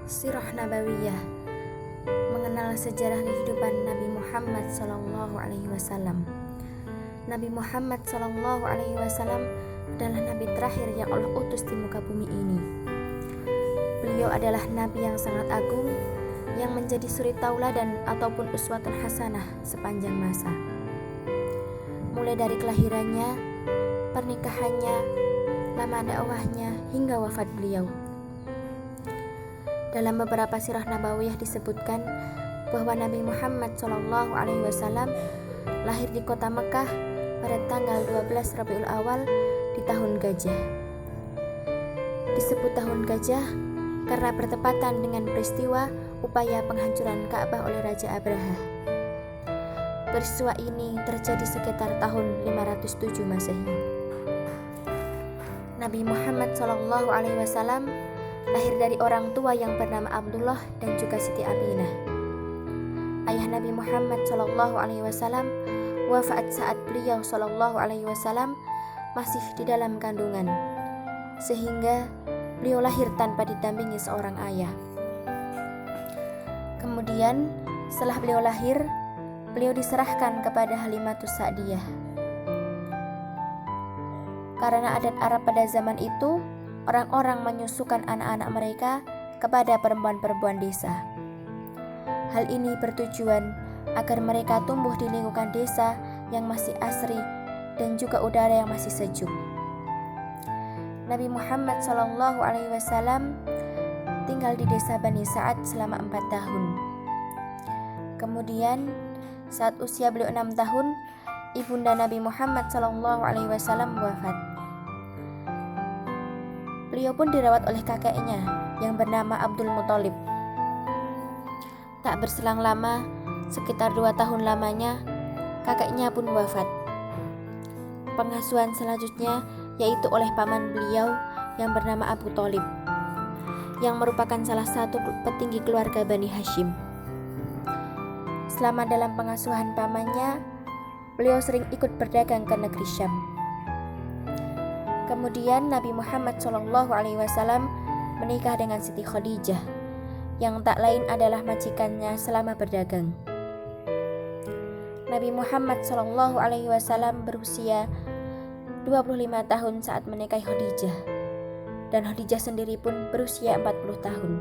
Sirah Nabawiyah, mengenal sejarah kehidupan Nabi Muhammad SAW. Nabi Muhammad SAW adalah Nabi terakhir yang Allah utus di muka bumi ini. Beliau adalah Nabi yang sangat agung, yang menjadi suri tauladan ataupun uswatun hasanah sepanjang masa. Mulai dari kelahirannya, pernikahannya, lama dakwahnya, hingga wafat beliau. Dalam beberapa sirah nabawiyah disebutkan bahwa Nabi Muhammad SAW lahir di kota Mekah pada tanggal 12 Rabiul Awal di tahun gajah. Disebut tahun gajah karena bertepatan dengan peristiwa upaya penghancuran Ka'bah oleh Raja Abraha. Peristiwa ini terjadi sekitar tahun 507 Masehi. Nabi Muhammad SAW lahir dari orang tua yang bernama Abdullah dan juga Siti Aminah. Ayah Nabi Muhammad SAW wafat saat beliau SAW masih di dalam kandungan, sehingga beliau lahir tanpa didampingi seorang ayah. Kemudian setelah beliau lahir, beliau diserahkan kepada Halimatus Sa'diyah. Karena adat Arab pada zaman itu, orang-orang menyusukan anak-anak mereka kepada perempuan-perempuan desa. Hal ini bertujuan agar mereka tumbuh di lingkungan desa yang masih asri dan juga udara yang masih sejuk. Nabi Muhammad SAW tinggal di desa Bani Sa'ad selama 4 tahun. Kemudian saat usia beliau 6 tahun, ibunda Nabi Muhammad SAW wafat. Beliau pun dirawat oleh kakeknya yang bernama Abdul Muthalib. Tak berselang lama, sekitar 2 tahun lamanya, kakeknya pun wafat. Pengasuhan selanjutnya yaitu oleh paman beliau yang bernama Abu Thalib, yang merupakan salah satu petinggi keluarga Bani Hashim. Selama dalam pengasuhan pamannya, beliau sering ikut berdagang ke negeri Syam. Kemudian Nabi Muhammad SAW menikah dengan Siti Khadijah, yang tak lain adalah majikannya selama berdagang. Nabi Muhammad SAW berusia 25 tahun saat menikahi Khadijah, dan Khadijah sendiri pun berusia 40 tahun.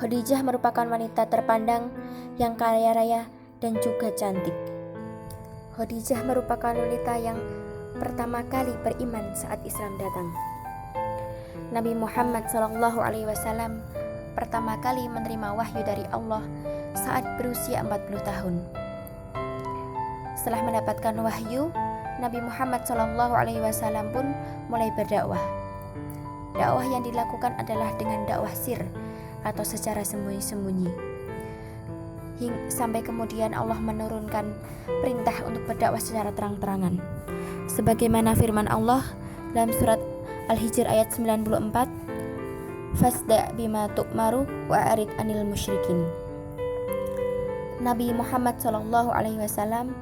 Khadijah merupakan wanita terpandang yang kaya raya dan juga cantik. Khadijah merupakan wanita yang pertama kali beriman saat Islam datang. Nabi Muhammad SAW pertama kali menerima wahyu dari Allah saat berusia 40 tahun. Setelah mendapatkan wahyu, Nabi Muhammad SAW pun mulai berdakwah. Dakwah yang dilakukan adalah dengan dakwah sir atau secara sembunyi-sembunyi. Sampai kemudian Allah menurunkan perintah untuk berdakwah secara terang-terangan. Sebagaimana firman Allah dalam surat Al-Hijr ayat 94, "Fasda' bima tu'maru wa arid anil musyrikin." Nabi Muhammad SAW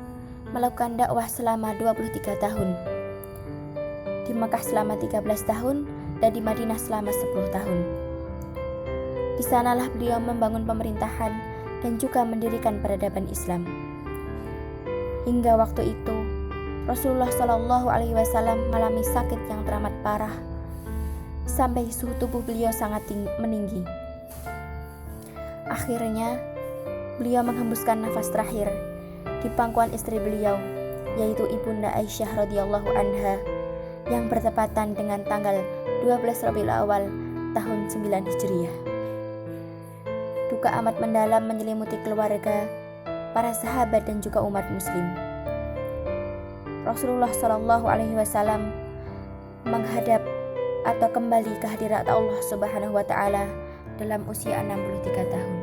melakukan dakwah selama 23 tahun. Di Makkah selama 13 tahun dan di Madinah selama 10 tahun. Di sanalah beliau membangun pemerintahan dan juga mendirikan peradaban Islam. Hingga waktu itu, Rasulullah SAW mengalami sakit yang teramat parah, sampai suhu tubuh beliau sangat meninggi. Akhirnya, beliau menghembuskan nafas terakhir di pangkuan istri beliau, yaitu Ibunda Aisyah radhiyallahu anha, yang bertepatan dengan tanggal 12 Rabiul Awal tahun 9 Hijriah. Duka amat mendalam menyelimuti keluarga, para sahabat dan juga umat muslim. Rasulullah SAW menghadap atau kembali ke hadirat Allah Subhanahu wa Ta'ala dalam usia 63 tahun.